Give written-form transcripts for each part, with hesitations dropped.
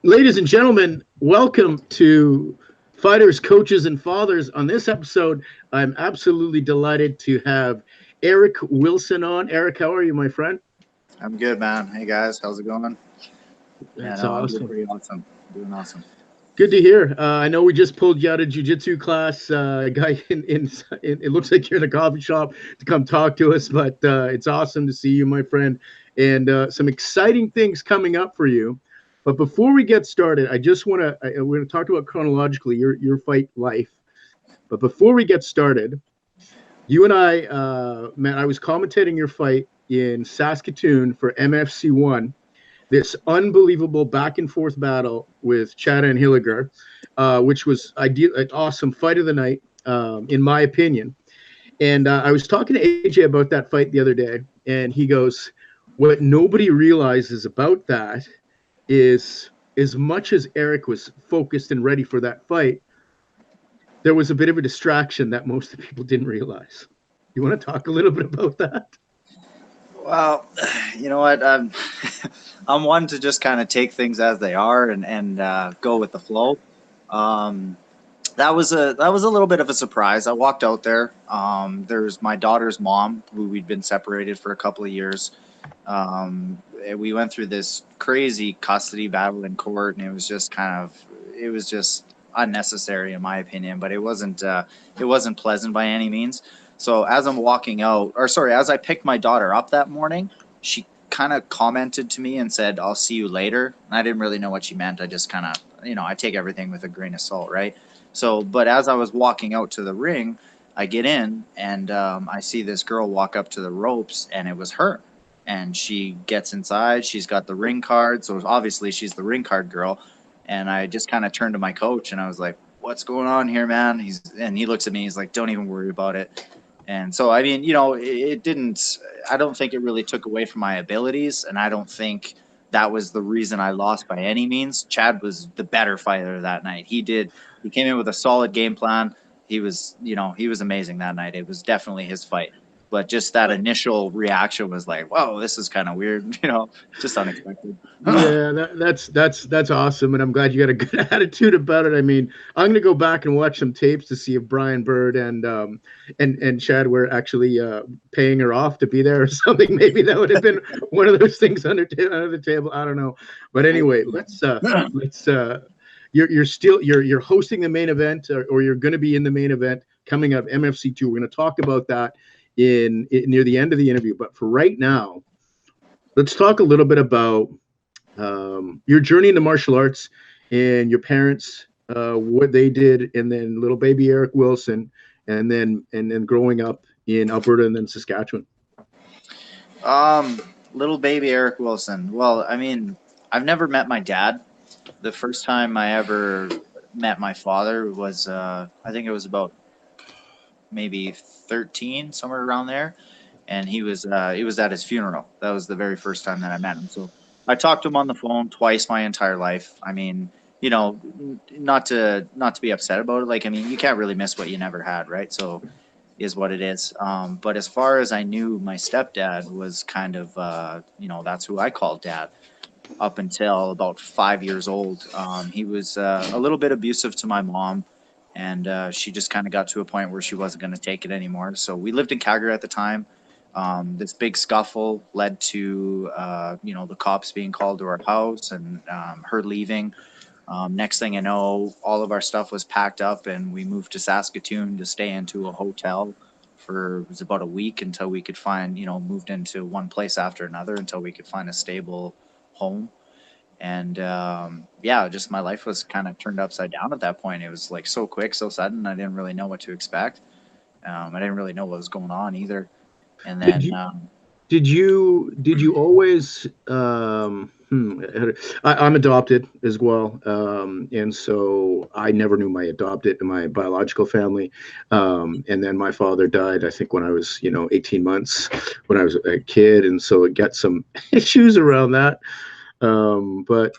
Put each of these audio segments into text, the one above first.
Ladies and gentlemen, welcome to Fighters, Coaches, and Fathers. On this episode, I'm absolutely delighted to have Eric Wilson on. Eric, how are you, my friend? I'm good, man. Hey guys, how's it going? Yeah, That's no, I'm doing awesome. pretty awesome. Doing awesome. Good to hear. I know we just pulled you out of jiu-jitsu class. Guy it looks like you're in a coffee shop to come talk to us, but it's awesome to see you, my friend, and some exciting things coming up for you. But before we get started, I just want to we're going to talk about chronologically your fight life. But before we get started, you and I, man, I was commentating your fight in Saskatoon for MFC1, this unbelievable back and forth battle with Chad and Hilliger, which was an awesome fight of the night, in my opinion. And I was talking to AJ about that fight the other day, and he goes, "What nobody realizes about that is, as much as Eric was focused and ready for that fight, there was a bit of a distraction that most of the people didn't realize." You want to talk a little bit about that? Well, you know what? I'm one to just kind of take things as they are and go with the flow. Um, that was a little bit of a surprise. I walked out there. There's my daughter's mom, who we'd been separated for a couple of years. And we went through this crazy custody battle in court, and it was just unnecessary in my opinion. But it wasn't pleasant by any means. So as I'm walking out, or sorry, as I picked my daughter up that morning, she kind of commented to me and said, "I'll see you later." And I didn't really know what she meant. I just kind of, I take everything with a grain of salt, right? So, but as I was walking out to the ring, I get in and I see this girl walk up to the ropes, and it was her. And she gets inside. She's got the ring card, so obviously she's the ring card girl. And I just kind of turned to my coach and I was like, "What's going on here, man?" He looks at me. He's like, "Don't even worry about it." And so, I mean, it didn't. I don't think it really took away from my abilities, and I don't think that was the reason I lost by any means. Chad was the better fighter that night. He came in with a solid game plan. He was amazing that night. It was definitely his fight. But just that initial reaction was like, "Whoa, this is kind of weird," just unexpected. Yeah, that's awesome, and I'm glad you got a good attitude about it. I mean, I'm gonna go back and watch some tapes to see if Brian Bird and Chad were actually paying her off to be there or something. Maybe that would have been one of those things under the table. I don't know, but anyway, let's you're hosting the main event, or you're going to be in the main event coming up MFC2. We're going to talk about that in near the end of the interview, but for right now, let's talk a little bit about your journey into martial arts and your parents, what they did, and then little baby Eric Wilson, and then growing up in Alberta and then Saskatchewan. Um, Little baby Eric Wilson. Well, I mean, I've never met my dad. The first time I ever met my father was, I think it was about maybe 13, somewhere around there, and he was at his funeral. That was the very first time that I met him. So I talked to him on the phone twice my entire life. I mean, not to be upset about it. Like, I mean, you can't really miss what you never had, right? So is what it is. But as far as I knew, my stepdad was kind of, that's who I called dad up until about 5 years old. He was a little bit abusive to my mom, and she just kind of got to a point where she wasn't going to take it anymore. So we lived in Calgary at the time. This big scuffle led to, the cops being called to our house and her leaving. Next thing I know, all of our stuff was packed up, and we moved to Saskatoon to stay into a hotel for it was about a week until we could find, moved into one place after another until we could find a stable home. And yeah, just my life was kind of turned upside down at that point. It was like so quick, so sudden. I didn't really know what to expect. I didn't really know what was going on either. And Did then you did you always I'm adopted as well, and so I never knew my biological family, and then my father died, I think, when I was 18 months, when I was a kid, and so it got some issues around that. But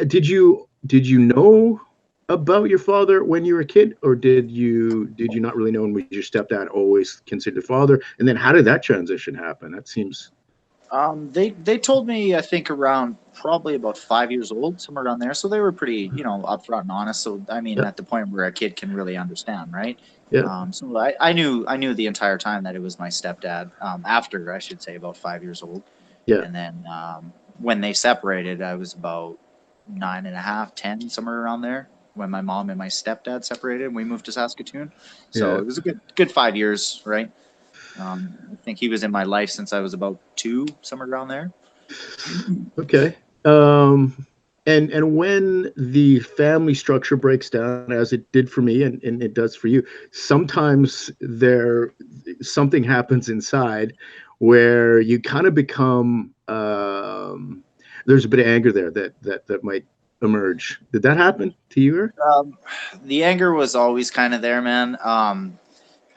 did you know about your father when you were a kid, or did you not really know, and was your stepdad always considered father? And then how did that transition happen? That seems. They told me, I think, around probably about 5 years old, somewhere around there. So they were pretty, upfront and honest. So I mean, Yeah, at the point where a kid can really understand, right? yeah, So I knew the entire time that it was my stepdad. After, I should say, about 5 years old, yeah, and then when they separated, I was about 9.5, 10, somewhere around there. When my mom and my stepdad separated, and we moved to Saskatoon. So yeah. it was a good 5 years, right? I think he was in my life since I was about two, somewhere around there. Okay. Um, and when the family structure breaks down, as it did for me, and it does for you, sometimes something happens inside where you kind of become there's a bit of anger there that might emerge. Did that happen to you? Um, the anger was always kind of there, man.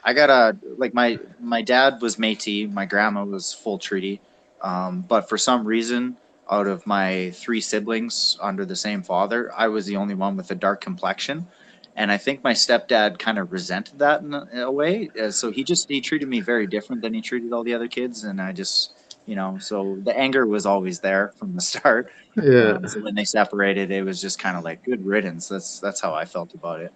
I got like my dad was Métis, my grandma was full treaty, but for some reason, out of my three siblings under the same father, I was the only one with a dark complexion, and I think my stepdad kind of resented that in a way. So he treated me very different than he treated all the other kids, and I just so the anger was always there from the start. Yeah. So when they separated, it was just kind of like good riddance. That's how I felt about it.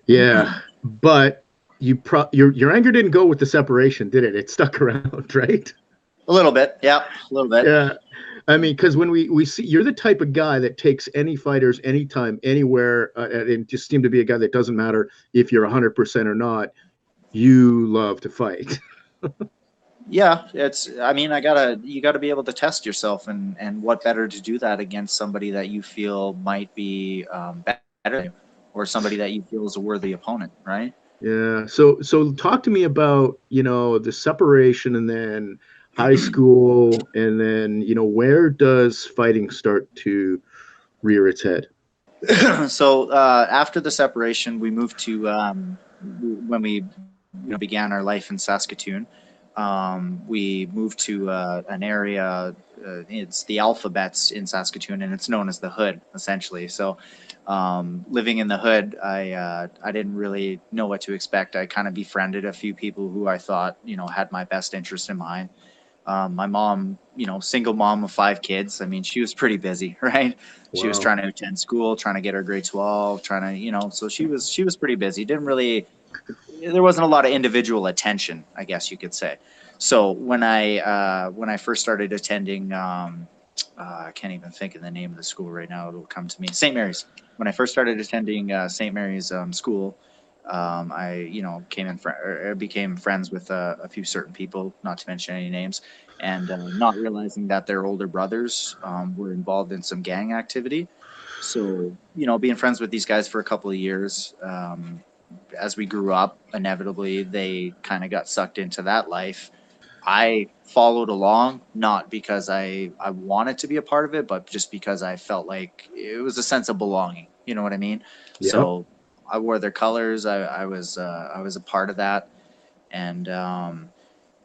Yeah, but your anger didn't go with the separation, did it? It stuck around, right? A little bit, yeah, a little bit. Yeah. I mean, because when we see you're the type of guy that takes any fighters anytime, anywhere, and just seem to be a guy that doesn't matter if you're 100% or not. You love to fight. Yeah, it's. I mean, you gotta be able to test yourself, and what better to do that against somebody that you feel might be better than you, or somebody that you feel is a worthy opponent, right? Yeah. So talk to me about the separation and then high school and then where does fighting start to rear its head? So after the separation, we moved to when we began our life in Saskatoon. We moved to an area. It's the Alphabets in Saskatoon, and it's known as the Hood, essentially. So, living in the Hood, I didn't really know what to expect. I kind of befriended a few people who I thought had my best interest in mind. My mom, single mom of five kids. I mean, she was pretty busy, right? She was Wow. trying to attend school, trying to get her grade 12, trying to, so she was pretty busy. Didn't really, there wasn't a lot of individual attention, I guess you could say. So when I first started attending, I can't even think of the name of the school right now. It'll come to me. St. Mary's. When I first started attending St. Mary's school, I became friends with a few certain people, not to mention any names, and not realizing that their older brothers were involved in some gang activity. So being friends with these guys for a couple of years, as we grew up, inevitably they kind of got sucked into that life. I followed along, not because I wanted to be a part of it, but just because I felt like it was a sense of belonging. You know what I mean? Yeah. So I wore their colors. I was a part of that, and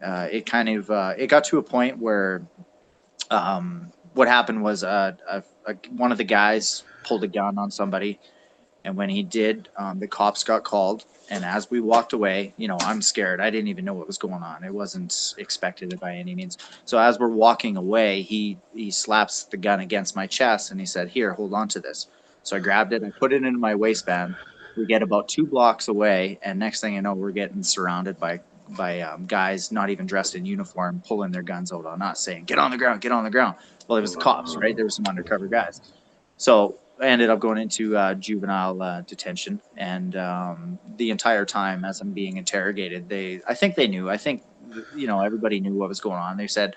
it kind of it got to a point where what happened was one of the guys pulled a gun on somebody, and when he did, the cops got called. And as we walked away, I'm scared. I didn't even know what was going on. It wasn't expected by any means. So as we're walking away, he slaps the gun against my chest and he said, "Here, hold on to this." So I grabbed it. I put it into my waistband. We get about 2 blocks away, and next thing you know, we're getting surrounded by guys not even dressed in uniform, pulling their guns out on us, saying, "Get on the ground, get on the ground." Well, it was the cops, right? There were some undercover guys. So I ended up going into juvenile detention, and the entire time as I'm being interrogated, I think they knew. I think everybody knew what was going on. They said,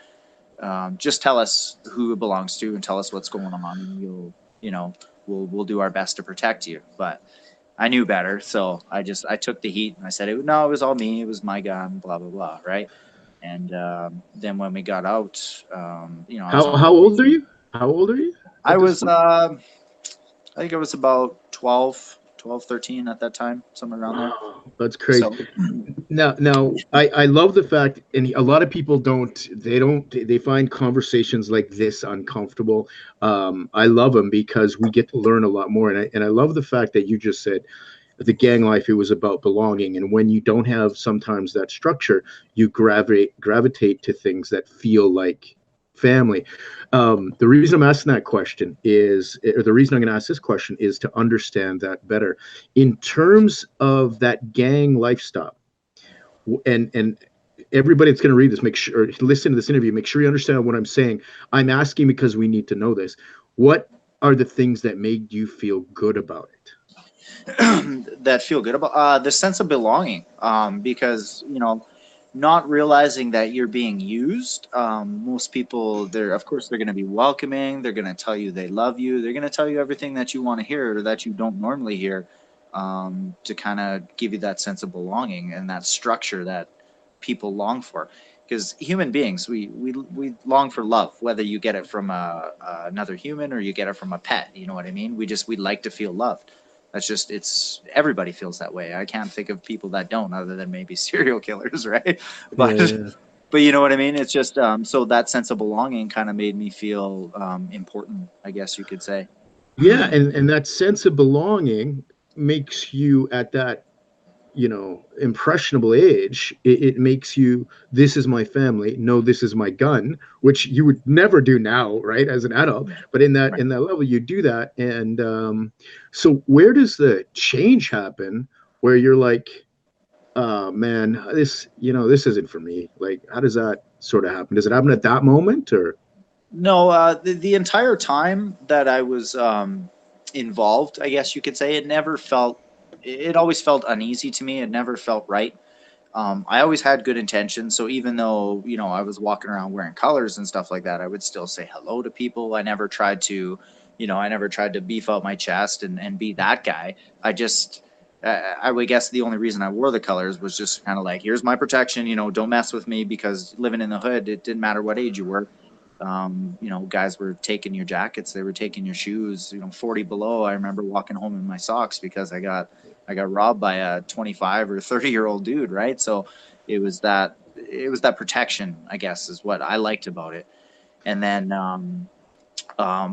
"Just tell us who it belongs to, and tell us what's going on, and we'll do our best to protect you." But I knew better, so I took the heat and I said, "No, it was all me. It was my gun." Blah blah blah. Right. And then when we got out, I was on How old are probation. you? How old are you I at this was point? I think I was about 12, 13 at that time, somewhere around there. Wow, that's crazy. So, Now, I love the fact, and a lot of people they find conversations like this uncomfortable. I love them because we get to learn a lot more, and I love the fact that you just said the gang life, it was about belonging, and when you don't have sometimes that structure, you gravitate to things that feel like family. The reason I'm asking that question is, or the reason I'm going to ask this question is to understand that better in terms of that gang lifestyle. And everybody that's going to read this, make sure, or listen to this interview, make sure you understand what I'm saying. I'm asking because we need to know this. What are the things that made you feel good about it? That feel good about the sense of belonging, because not realizing that you're being used. Most people, they're of course they're going to be welcoming, they're going to tell you they love you, they're going to tell you everything that you want to hear or that you don't normally hear, to kind of give you that sense of belonging and that structure that people long for. Because human beings, we long for love, whether you get it from another human or you get it from a pet. You know what I mean? We like to feel loved. That's just, it's, everybody feels that way. I can't think of people that don't, other than maybe serial killers, right? But Yeah. but you know what I mean? It's just, so that sense of belonging kind of made me feel important, I guess you could say. Yeah, and that sense of belonging makes you at that, impressionable age. It makes you, this is my family. No, this is my gun, which you would never do now, right, as an adult. But in that Right. level, you do that. And so, where does the change happen? Where you're like, man, this isn't for me. Like, how does that sort of happen? Does it happen at that moment, or? No, the entire time that I was involved, I guess you could say, it always felt uneasy to me. It never felt right. I always had good intentions. So even though, I was walking around wearing colors and stuff like that, I would still say hello to people. I never tried to beef out my chest and be that guy. I would guess the only reason I wore the colors was just kind of like, here's my protection, don't mess with me, because living in the hood, it didn't matter what age you were. Guys were taking your jackets, they were taking your shoes, 40 below. I remember walking home in my socks because I got robbed by a 25 or 30-year-old dude, right? So it was that protection, I guess, is what I liked about it. And then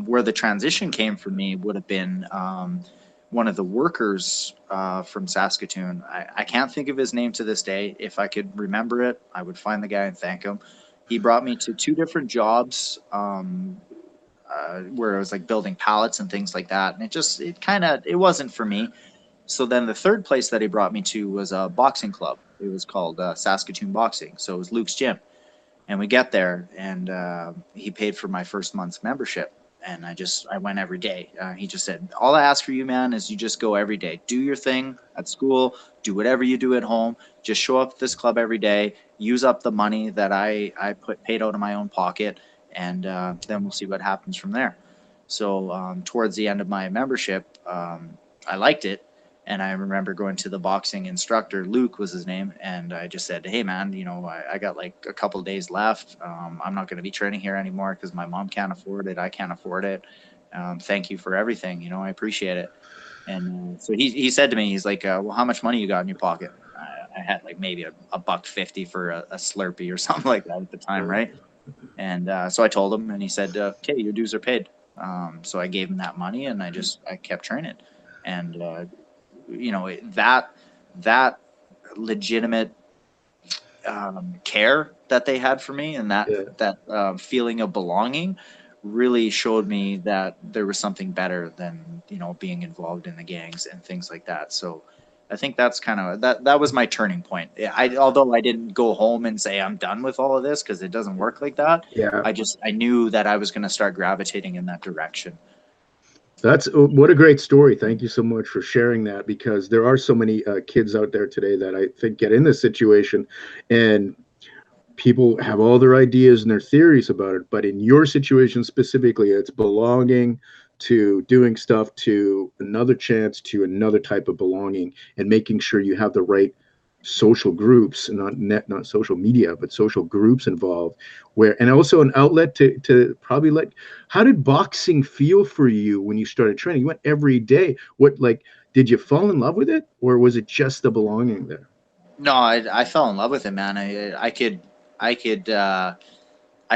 where the transition came for me would have been one of the workers from Saskatoon. I can't think of his name to this day. If I could remember it, I would find the guy and thank him. He brought me to two different jobs, where I was like building pallets and things like that. And it wasn't for me. So then the third place that he brought me to was a boxing club. It was called Saskatoon Boxing. So it was Luke's gym. And we get there, and he paid for my first month's membership. And I went every day. He just said, all I ask for you, man, is you just go every day. Do your thing at school, do whatever you do at home. Just show up at this club every day, use up the money that I paid out of my own pocket, and then we'll see what happens from there. So towards the end of my membership, I liked it. And I remember going to the boxing instructor, Luke was his name, and I just said, hey, man, I got like a couple of days left. I'm not going to be training here anymore because my mom can't afford it. I can't afford it. Thank you for everything. I appreciate it. And so he said to me, he's like, well, how much money you got in your pocket? I had like maybe a buck 50 for a Slurpee or something like that at the time, right? And so I told him, and he said, okay, your dues are paid. So I gave him that money, and I kept training. And that legitimate care that they had for me, and Yeah. that feeling of belonging really showed me that there was something better than being involved in the gangs and things like that. So I think that's kind of that was my turning point. Although I didn't go home and say I'm done with all of this, because it doesn't work like that. Yeah. I knew that I was going to start gravitating in that direction. That's what a great story. Thank you so much for sharing that, because there are so many kids out there today that I think get in this situation, and people have all their ideas and their theories about it. But in your situation specifically, it's belonging to doing stuff, to another chance, to another type of belonging, and making sure you have the right social groups, not social media, but social groups involved, where, and also an outlet to probably like, how did boxing feel for you when you started training? You went every day. What, like, did you fall in love with it, or was it just the belonging there? No, I fell in love with it, man. I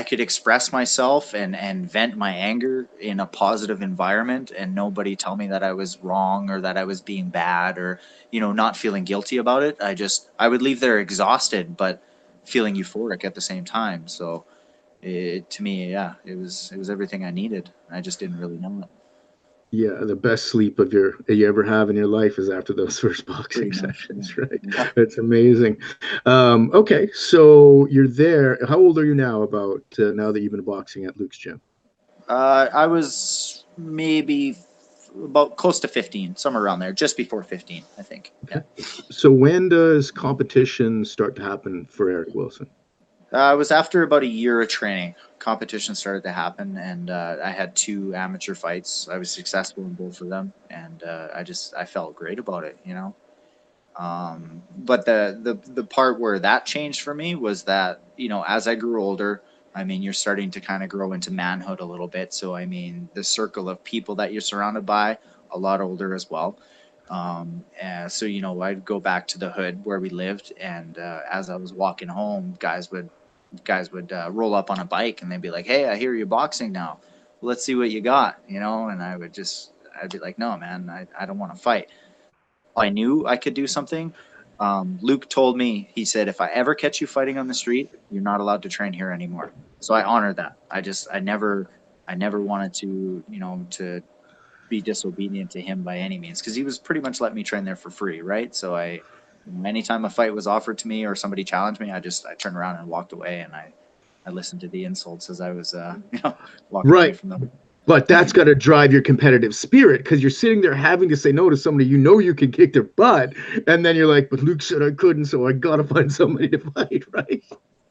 could express myself and vent my anger in a positive environment, and nobody tell me that I was wrong or that I was being bad, or not feeling guilty about it. I would leave there exhausted but feeling euphoric at the same time. So to me, yeah, it was everything I needed. I just didn't really know it. Yeah, the best sleep of you ever have in your life is after those first boxing Pretty much, yeah. sessions, right? Yeah. That's amazing. Okay, so you're there. How old are you now? About now that you've been boxing at Luke's gym? I was maybe about close to 15, somewhere around there, just before 15, I think. Yeah. Okay. So when does competition start to happen for Eric Wilson? It was after about a year of training. Competition started to happen, and I had two amateur fights. I was successful in both of them, and I felt great about it, you know. But the part where that changed for me was that, you know, as I grew older, I mean, you're starting to kind of grow into manhood a little bit. So I mean, the circle of people that you're surrounded by, a lot older as well. So you know, I'd go back to the hood where we lived, and as I was walking home, guys would roll up on a bike and they'd be like, "Hey, I hear you're boxing now. Let's see what you got," you know. And I'd be like, "No, man, I don't want to fight." I knew I could do something. Luke told me, he said, if I ever catch you fighting on the street, you're not allowed to train here anymore. So I honored that. I never wanted to, you know, to be disobedient to him by any means, because he was pretty much letting me train there for free, right? So anytime a fight was offered to me or somebody challenged me, I turned around and walked away, and I listened to the insults as I was, walking away Right. from them. But that's got to drive your competitive spirit because you're sitting there having to say no to somebody you know you can kick their butt, and then you're like, "But Luke said I couldn't, so I gotta find somebody to fight." Right?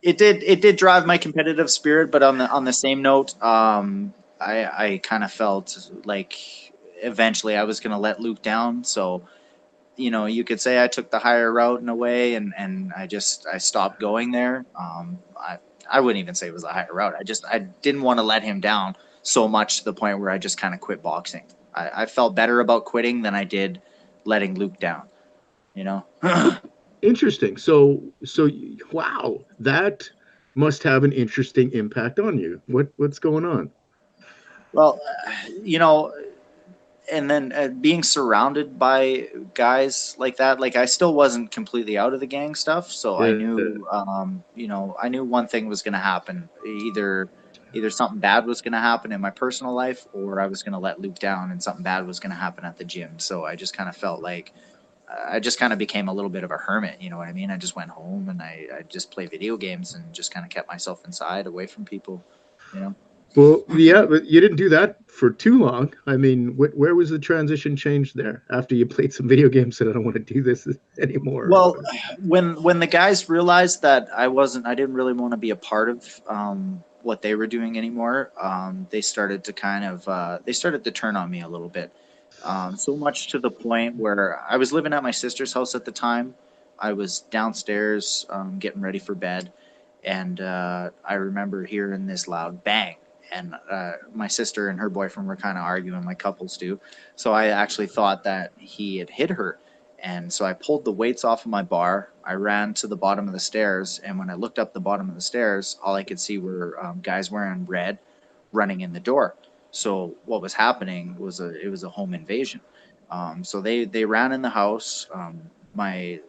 It did drive my competitive spirit, but on the same note, I kind of felt like eventually I was going to let Luke down. So, you know, you could say I took the higher route in a way, and I stopped going there. I wouldn't even say it was a higher route. I didn't want to let him down so much to the point where I just kind of quit boxing. I felt better about quitting than I did letting Luke down. You know. Interesting. So wow, that must have an interesting impact on you. What's going on? Well, you know, and then being surrounded by guys like that, like I still wasn't completely out of the gang stuff, so I Yeah. knew, you know, I knew one thing was going to happen. Either something bad was going to happen in my personal life, or I was going to let Luke down, and something bad was going to happen at the gym. So I just kind of felt like I just kind of became a little bit of a hermit. You know what I mean? I just went home and I just play video games and just kind of kept myself inside, away from people. You know. Well, yeah, but you didn't do that for too long. I mean, where was the transition change there after you played some video games and I don't want to do this anymore? Well, when the guys realized that I didn't really want to be a part of what they were doing anymore, they started to they started to turn on me a little bit. So much to the point where I was living at my sister's house at the time. I was downstairs getting ready for bed, and I remember hearing this loud bang. And my sister and her boyfriend were kind of arguing, like couples do. So I actually thought that he had hit her. And so I pulled the weights off of my bar. I ran to the bottom of the stairs. And when I looked up the bottom of the stairs, all I could see were guys wearing red running in the door. So what was happening was it was a home invasion. So they ran in the house. My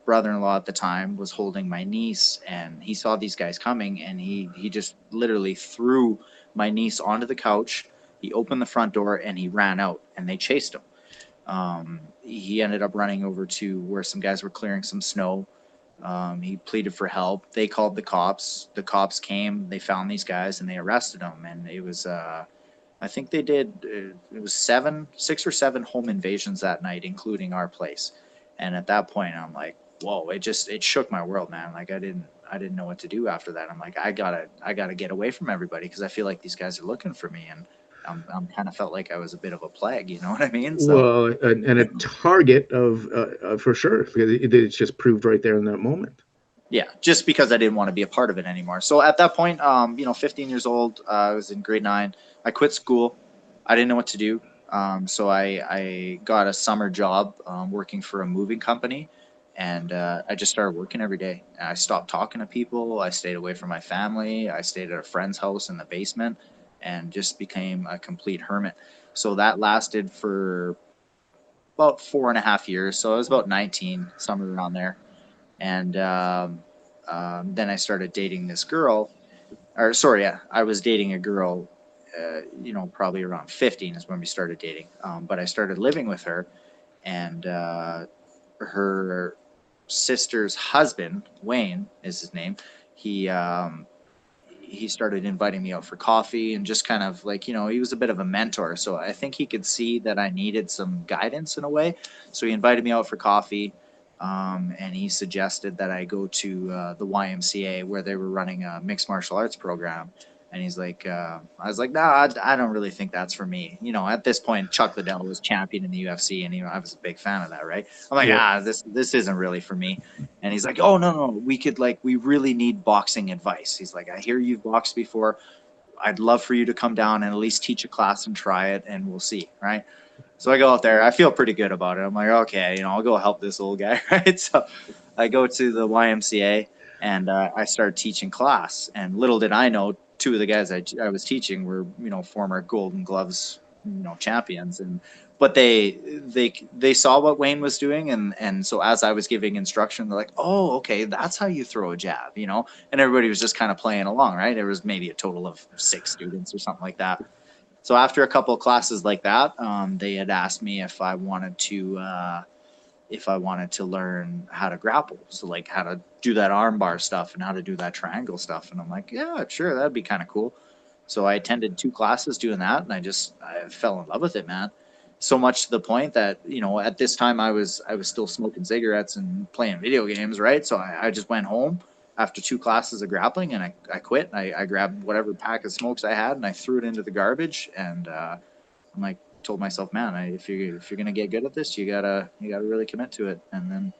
brother-in-law at the time was holding my niece, and he saw these guys coming, and he just literally threw my niece onto the couch. He opened the front door and he ran out, and they chased him. He ended up running over to where some guys were clearing some snow. He pleaded for help. They called the cops. The cops came. They found these guys and they arrested them. And it was, I think they did. It was 6 or 7 home invasions that night, including our place. And at that point, I'm like, whoa! It shook my world, man. Like I didn't know what to do after that. I'm like, I gotta get away from everybody because I feel like these guys are looking for me, and I'm kind of felt like I was a bit of a plague. You know what I mean? So. Well, and a target of for sure because it's just proved right there in that moment. Yeah, just because I didn't want to be a part of it anymore. So at that point, you know, 15 years old, I was in grade 9. I quit school. I didn't know what to do. So I got a summer job working for a moving company, and I just started working every day. I stopped talking to people. I stayed away from my family. I stayed at a friend's house in the basement, and just became a complete hermit. So that lasted for about 4.5 years. So I was about 19, somewhere around there. And then I started dating this girl. or sorry, yeah, I was dating a girl, you know, probably around 15 is when we started dating. But I started living with her, and her sister's husband, Wayne is his name. He he started inviting me out for coffee and just kind of like, you know, he was a bit of a mentor. So I think he could see that I needed some guidance in a way. So he invited me out for coffee. And he suggested that I go to the YMCA where they were running a mixed martial arts program. And he's like, I was like, no, I don't really think that's for me. You know, at this point, Chuck Liddell was champion in the UFC, and you know, I was a big fan of that, right? I'm like, Yeah. this isn't really for me. And he's like, oh no, we could like, we really need boxing advice. He's like, I hear you've boxed before. I'd love for you to come down and at least teach a class and try it, and we'll see, right? So I go out there. I feel pretty good about it. I'm like, okay, you know, I'll go help this old guy, right? So I go to the YMCA, and I start teaching class. And little did I know, two of the guys I was teaching were, you know, former Golden Gloves, you know, champions. And but they saw what Wayne was doing, and so as I was giving instruction, they're like, oh, okay, that's how you throw a jab, you know. And everybody was just kind of playing along, right? There was maybe a total of 6 students or something like that. So after a couple of classes like that, they had asked me if I wanted to learn how to grapple, so like how to do that armbar stuff and how to do that triangle stuff. And I'm like, yeah, sure, that'd be kind of cool. So I attended 2 classes doing that, and I fell in love with it, man. So much to the point that, you know, at this time I was still smoking cigarettes and playing video games, right? So I just went home after 2 classes of grappling, and I quit. I grabbed whatever pack of smokes I had and I threw it into the garbage. And I'm like, told myself, man, if you're gonna get good at this, you gotta really commit to it. And then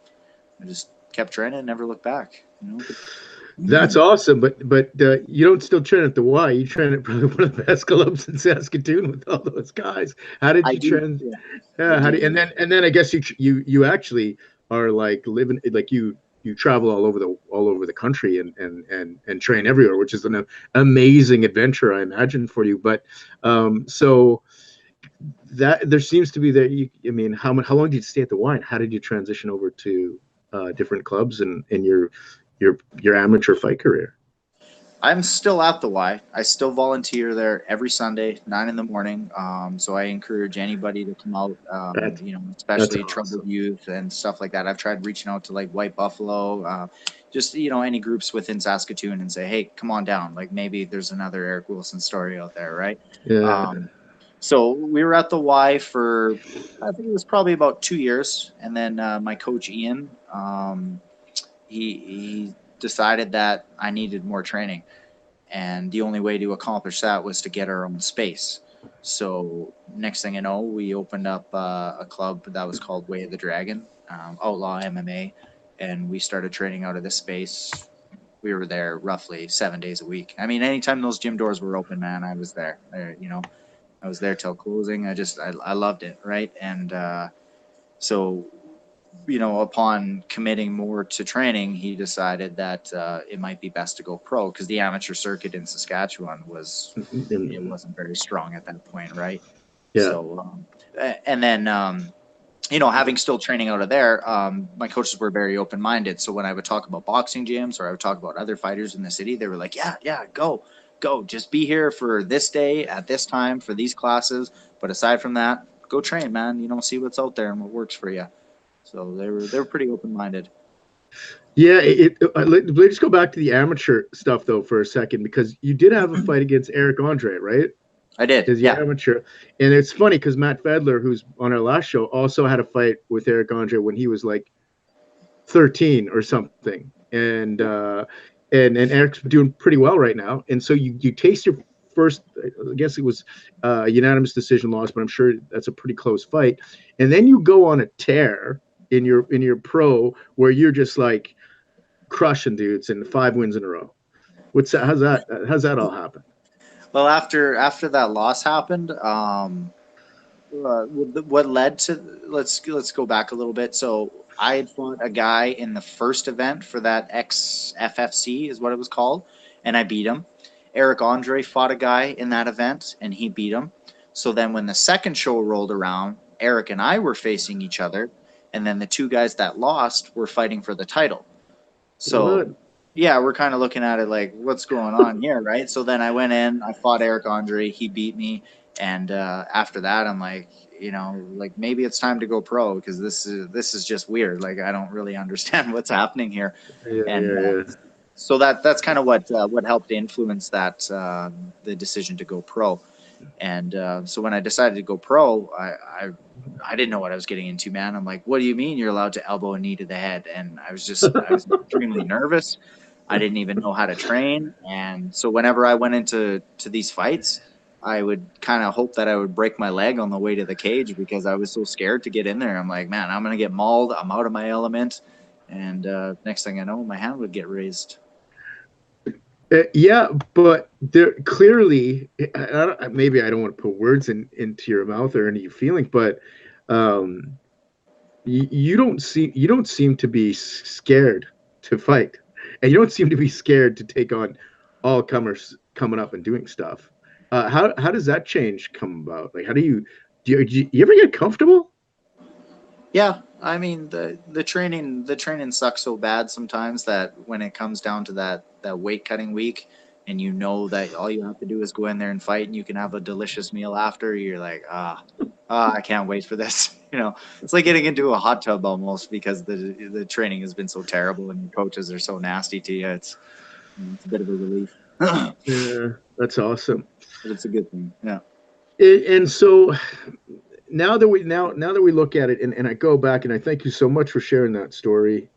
I just kept training and never looked back. You know. That's awesome, but you don't still train at the Y. You train at probably one of the best clubs in Saskatoon with all those guys. How did I you do. train? Yeah, I Yeah, how do do. you, and then I guess you actually are like living like you travel all over the country and train everywhere, which is an amazing adventure, I imagine, for you. But so that there seems to be that I mean, how long did you stay at the Y? And how did you transition over to different clubs and in your amateur fight career? I'm still at the Y. I still volunteer there every Sunday, 9 in the morning. So I encourage anybody to come out, That's you know, that's especially troubled awesome. youth and stuff like that. I've tried reaching out to like White Buffalo, just, you know, any groups within Saskatoon and say, hey, come on down. Like maybe there's another Eric Wilson story out there, right? Yeah. So we were at the Y for, I think it was probably about 2 years. And then my coach, Ian, he decided that I needed more training, and the only way to accomplish that was to get our own space. So next thing you know, we opened up a club that was called Way of the Dragon, Outlaw MMA, and we started training out of this space. We were there roughly 7 days a week. I mean, anytime those gym doors were open, man, I was there. You know, I was there till closing. I loved it, right? And so, you know, upon committing more to training, he decided that it might be best to go pro, because the amateur circuit in Saskatchewan it And, wasn't very strong at that point, right? yeah. So, and then you know, having still training out of there, my coaches were very open minded. So when I would talk about boxing gyms or I would talk about other fighters in the city, they were like, yeah, go, just be here for this day at this time for these classes. But aside from that, go train, man. You know, see what's out there and what works for you. So they were pretty open minded. Yeah, let's go back to the amateur stuff though for a second, because you did have a fight against Eric Andre, right? I did, As your yeah. amateur, and it's funny because Matt Fedler, who's on our last show, also had a fight with Eric Andre when he was like 13 or something, and Eric's doing pretty well right now, and so you taste your first, I guess it was a unanimous decision loss, but I'm sure that's a pretty close fight, and then you go on a tear in your pro where you're just like crushing dudes and 5 wins in a row. What's that? How's that all happen? Well, after that loss happened, what led to, let's go back a little bit. So I had fought a guy in the first event for that XFFC is what it was called, and I beat him. Eric Andre fought a guy in that event, and he beat him. So then when the second show rolled around, Eric and I were facing each other, and then the 2 guys that lost were fighting for the title. So What? yeah, we're kind of looking at it like, what's going on here, right? So then I went in, I fought Eric Andre, he beat me, and after that, I'm like, like maybe it's time to go pro because this is just weird. Like I don't really understand what's happening here, Yeah, and yeah, yeah. so that's kind of what helped influence that the decision to go pro. And so when I decided to go pro, I didn't know what I was getting into, man. I'm like, what do you mean you're allowed to elbow a knee to the head? And I was extremely nervous. I didn't even know how to train. And so whenever I went into these fights, I would kind of hope that I would break my leg on the way to the cage because I was so scared to get in there. I'm like, man, I'm going to get mauled. I'm out of my element. And next thing I know, my hand would get raised. Yeah, but there clearly, maybe I don't want to put words into your mouth or into your feelings, but um, you don't seem to be scared to fight, and you don't seem to be scared to take on all comers coming up and doing stuff. How does that change come about? Like, how do you ever get comfortable? Yeah, I mean the training sucks so bad sometimes that when it comes down to that weight cutting week and you know that all you have to do is go in there and fight and you can have a delicious meal after, you're like, I can't wait for this. It's like getting into a hot tub almost because the training has been so terrible and your coaches are so nasty to you. It's a bit of a relief. But Yeah, that's awesome. it's a good thing. Yeah. And so now that we look at it, and I go back and I thank you so much for sharing that story,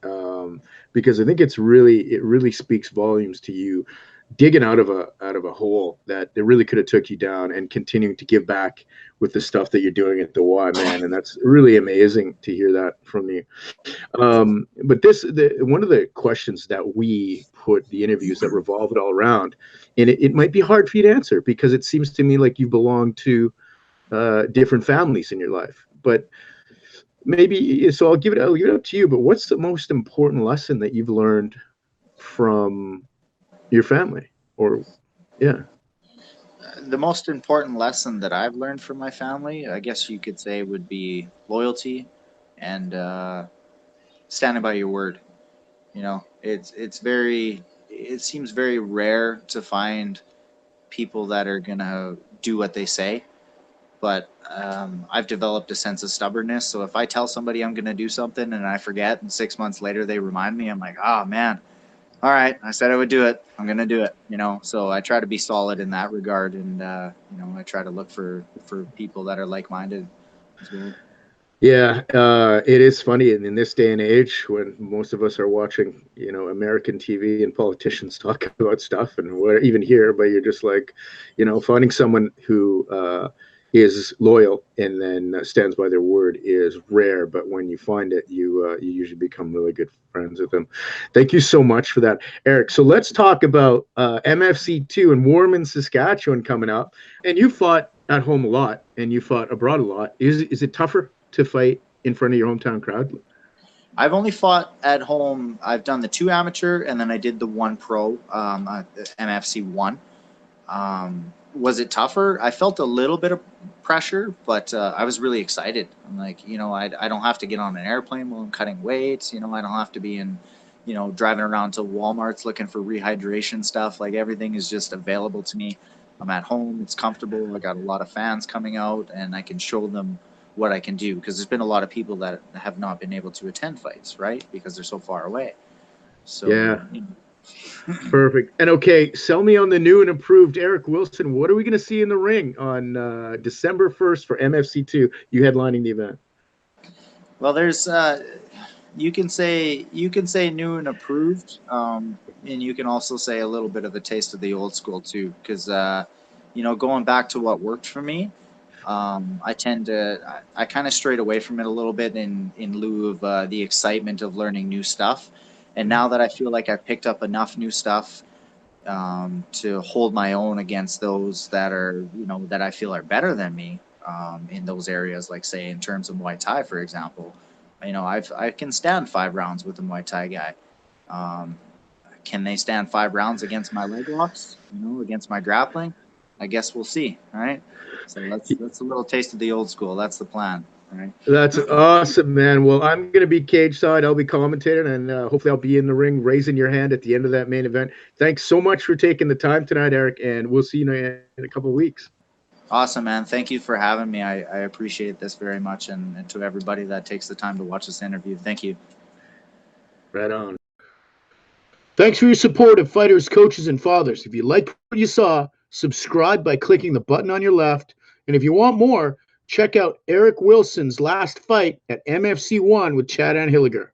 because I think it really speaks volumes to you digging out of a hole that really could have took you down and continuing to give back with the stuff that you're doing at the Y, man, and that's really amazing to hear that from you. But one of the questions that we put the interviews that revolve it all around, and it might be hard for you to answer because it seems to me like you belong to different families in your life. But maybe so I'll give it up to you. But what's the most important lesson that you've learned from your family? Or yeah, The most important lesson that I've learned from my family, I guess you could say, would be loyalty and standing by your word. It seems very rare to find people that are gonna do what they say. But I've developed a sense of stubbornness. So if I tell somebody I'm gonna do something and I forget, and 6 months later they remind me, I'm like, oh man, all right, I said I would do it. I'm gonna do it. So I try to be solid in that regard, and I try to look for people that are like minded as well. yeah, it is funny in this day and age when most of us are watching, American TV and politicians talk about stuff, and we're even here, but you're just like, finding someone who is loyal and then stands by their word is rare. But when you find it, you usually become really good friends with them. Thank you so much for that, Eric. So let's talk about MFC2 in Warman, Saskatchewan coming up. And you fought at home a lot, and you fought abroad a lot. Is it tougher to fight in front of your hometown crowd? I've only fought at home. I've done the 2 amateur, and then I did the 1 pro, MFC 1. Was it tougher? I felt a little bit of pressure, but I was really excited. I'm like, I don't have to get on an airplane while I'm cutting weights. I don't have to be driving around to Walmart's looking for rehydration stuff. Like everything is just available to me. I'm at home. It's comfortable. I got a lot of fans coming out, and I can show them what I can do because there's been a lot of people that have not been able to attend fights, right? Because they're so far away. So, Yeah, perfect. And okay, sell me on the new and improved Eric Wilson. What are we going to see in the ring on December 1st for MFC2? You headlining the event. well, there's you can say new and approved, and you can also say a little bit of a taste of the old school too, because going back to what worked for me, I kind of strayed away from it a little bit in lieu of the excitement of learning new stuff, and now that I feel like I've picked up enough new stuff to hold my own against those that are that I feel are better than me in those areas, like say in terms of Muay Thai, for example. I can stand 5 rounds with a Muay Thai guy. Um, can they stand 5 rounds against my leg locks? Against my grappling? I guess we'll see. All right. So that's a little taste of the old school. That's the plan. Right. That's awesome, man. Well, I'm going to be cage side. I'll be commentating, and hopefully I'll be in the ring raising your hand at the end of that main event. Thanks so much for taking the time tonight, Eric, and we'll see you in a couple of weeks. Awesome, man. Thank you for having me. I appreciate this very much, and to everybody that takes the time to watch this interview, thank you. Right on. Thanks for your support of fighters, coaches, and fathers. If you liked what you saw, subscribe by clicking the button on your left. And if you want more, check out Eric Wilson's last fight at MFC1 with Chad Anhilliger.